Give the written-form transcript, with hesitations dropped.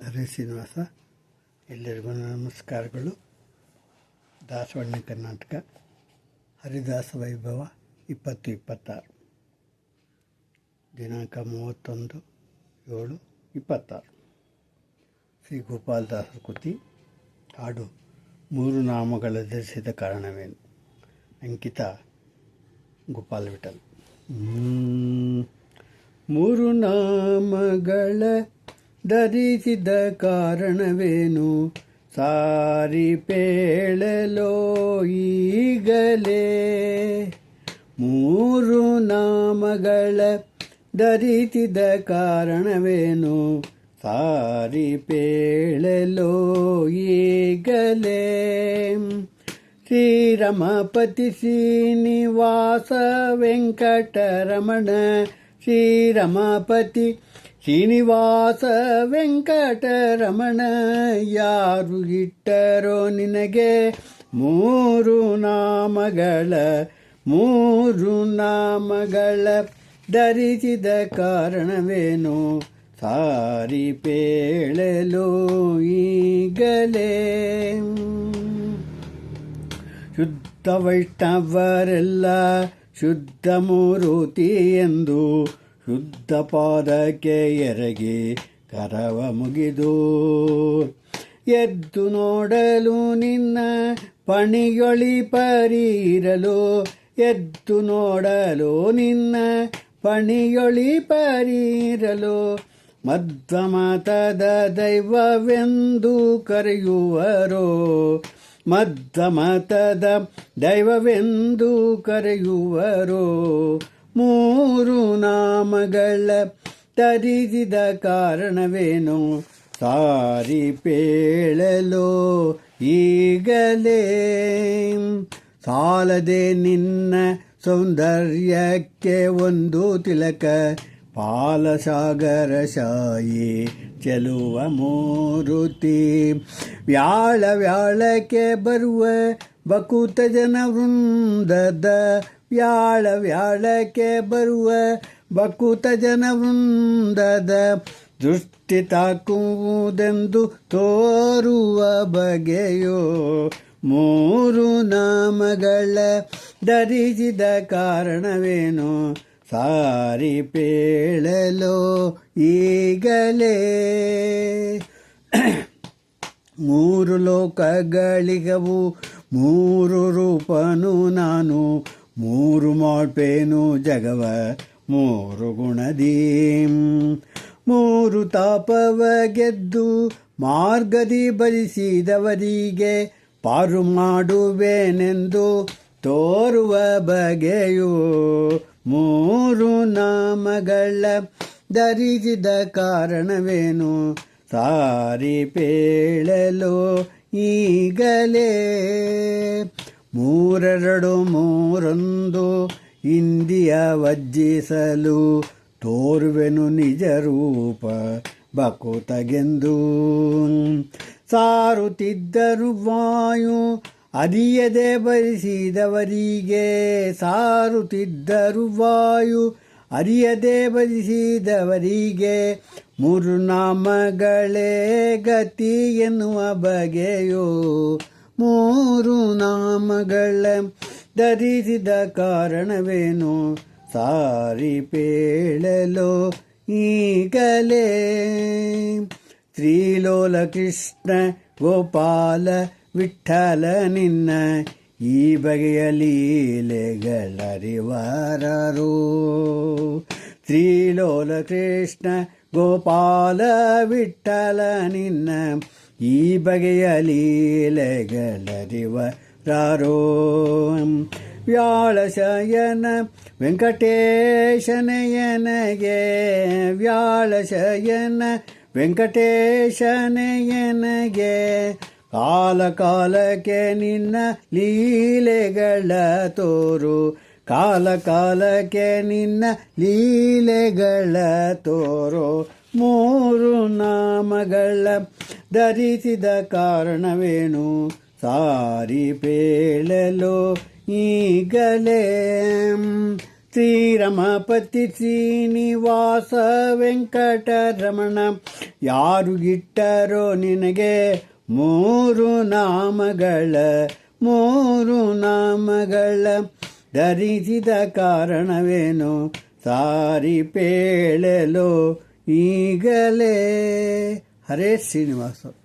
ಧರೆ ಶ್ರೀನಿವಾಸ. ಎಲ್ಲರಿಗೂ ನಮಸ್ಕಾರಗಳು. ದಾಸವಾಣಿ ಕರ್ನಾಟಕ ಹರಿದಾಸ ವೈಭವ 2026 ದಿನಾಂಕ 31/7/26. ಶ್ರೀ ಗೋಪಾಲದಾಸರ ಕೃತಿ. ಹಾಡು ಮೂರು ನಾಮಗಳ ಧರಿಸಿದ ಕಾರಣವೇನು. ಅಂಕಿತ ಗೋಪಾಲ್ ವಿಠಲ್. ಮೂರು ನಾಮಗಳ ಧರಿಸಿದ ಕಾರಣವೇನು, ಸಾರಿ ಪೇಳಲೋ ಈಗಲೇ. ಮೂರು ನಾಮಗಳ ಧರಿಸಿದ ಕಾರಣವೇನು, ಸಾರಿ ಪೇಳಲೋ ಈಗಲೇ. ಶ್ರೀರಮಪತಿ ಶ್ರೀನಿವಾಸ ವೆಂಕಟರಮಣ. ಶ್ರೀರಮಪತಿ ಶ್ರೀನಿವಾಸ ವೆಂಕಟರಮಣ, ಯಾರು ಇಟ್ಟರೋ ನಿನಗೆ ಮೂರು ನಾಮಗಳ ಧರಿಸಿದ ಕಾರಣವೇನು, ಸಾರಿ ಪೇಳಲು ಈಗಲೇ. ಶುದ್ಧ ವೈಷ್ಣವರೆಲ್ಲ ಶುದ್ಧ ಮೂರುತಿ ಎಂದು ಶುದ್ಧ ಪಾದಕ್ಕೆ ಎರಗಿ ಕರವ ಮುಗಿದು, ಎದ್ದು ನೋಡಲು ನಿನ್ನ ಪಣಿಯೊಳಿಪರಿರಲು. ಎದ್ದು ನೋಡಲು ನಿನ್ನ ಪಣಿಯೊಳಿಪರಿರಲು. ಮಧ್ವ ಮತದ ದೈವವೆಂದು ಕರೆಯುವರೋ. ಮಧ್ವ ಮತದ ದೈವವೆಂದು ಕರೆಯುವರೋ. ಮೂರು ನಾಮಗಳ ಧರಿಸಿದ ಕಾರಣವೇನು, ಸಾರಿ ಪೇಳಲು ಈಗಲೇ. ಸಾಲದೆ ನಿನ್ನ ಸೌಂದರ್ಯಕ್ಕೆ ಒಂದು ತಿಲಕ, ಪಾಲಸಾಗರ ಶಾಯಿ ಚೆಲುವ ಮೂರುತಿ. ವ್ಯಾಳಕ್ಕೆ ಬರುವ ಬಕುತ ಜನ ವೃಂದದ. ವ್ಯಾಳಕ್ಕೆ ಬರುವ ಬಕುತ ಜನ ವೃಂದದ ದೃಷ್ಟಿ ತಾಕುವುದೆಂದು ತೋರುವ ಬಗೆಯೋ. ಮೂರು ನಾಮಗಳ ಧರಿಸಿದ ಕಾರಣವೇನು, ಸಾರಿ ಪೇಳಲು ಈಗಲೇ. ಮೂರು ಲೋಕಗಳಿಗವು ಮೂರು ರೂಪನು ನಾನು, ಮೂರು ಮಾಡ್ಪೇನು ಜಗವ ಮೂರು ಗುಣದಿ. ಮೂರು ತಾಪವ ಗೆದ್ದು ಮಾರ್ಗದಿ ಬಲಿಸಿದವರಿಗೆ ಪಾರು ಮಾಡುವೆನೆಂದು ತೋರುವ ಬಗೆಯು. ಮೂರು ನಾಮಗಳ ಧರಿಸಿದ ಕಾರಣವೇನು, ಸಾರಿ ಪೇಳಲು ಈಗಲೇ. ಮೂರೆರಡು ಮೂರೊಂದು ಇಂದಿಯ ವಜ್ಜಿಸಲು ತೋರುವೆನು ನಿಜ ರೂಪ ಬಕುತಗೆಂದು. ಸಾರುತ್ತಿದ್ದರು ವಾಯು ಅರಿಯದೆ ಬರಿಸಿದವರಿಗೆ. ಸಾರುತ್ತಿದ್ದರು ವಾಯು ಅರಿಯದೆ ಬರಿಸಿದವರಿಗೆ. ಮೂರು ನಾಮಗಳೇ ಗತಿ ಎನ್ನುವ ಬಗೆಯೋ. ಮೂರು ನಾಮಗಳ ಧರಿಸಿದ ಕಾರಣವೇನು, ಸಾರಿ ಪೇಳಲು ಈಗಲೇ. ಶ್ರೀಲೋಲ ಕೃಷ್ಣ ಗೋಪಾಲ ವಿಠಲ ನಿನ್ನ ಈ ಬಗೆಯ ಲೀಲೆಗಳರಿವರರು. ಶ್ರೀಲೋಲ ಕೃಷ್ಣ ಗೋಪಾಲ ವಿಠಲ ನಿನ್ನ ಈ ಬಗೆಯ ಲೀಲೆಗಳರಿವರರೋ. ವ್ಯಾಳಶಯನ ವೆಂಕಟೇಶನಯನಗೆ. ವ್ಯಾಳಶಯನ ವೆಂಕಟೇಶನಯನಗೆ. ಕಾಲಕ್ಕೆ ನಿನ್ನ ಲೀಲೆಗಳ ತೋರು. ಕಾಲಕ್ಕೆ ನಿನ್ನ ಲೀಲೆಗಳ ತೋರು. ಮೂರು ನಾಮಗಳ ಧರಿಸಿದ ಕಾರಣವೇನು, ಸಾರಿ ಪೇಳಲು ಈಗಲೇ. ಶ್ರೀರಮಪತಿ ಶ್ರೀನಿವಾಸ ವೆಂಕಟರಮಣ ಯಾರು ಗಿಟ್ಟರೋ ನಿನಗೆ ಮೂರು ನಾಮಗಳ ಧರಿಸಿದ ಕಾರಣವೇನು ಸಾರಿ ಪೇಳಲು ಈಗಲೇ. ಹರೇ ಶ್ರೀನಿವಾಸ.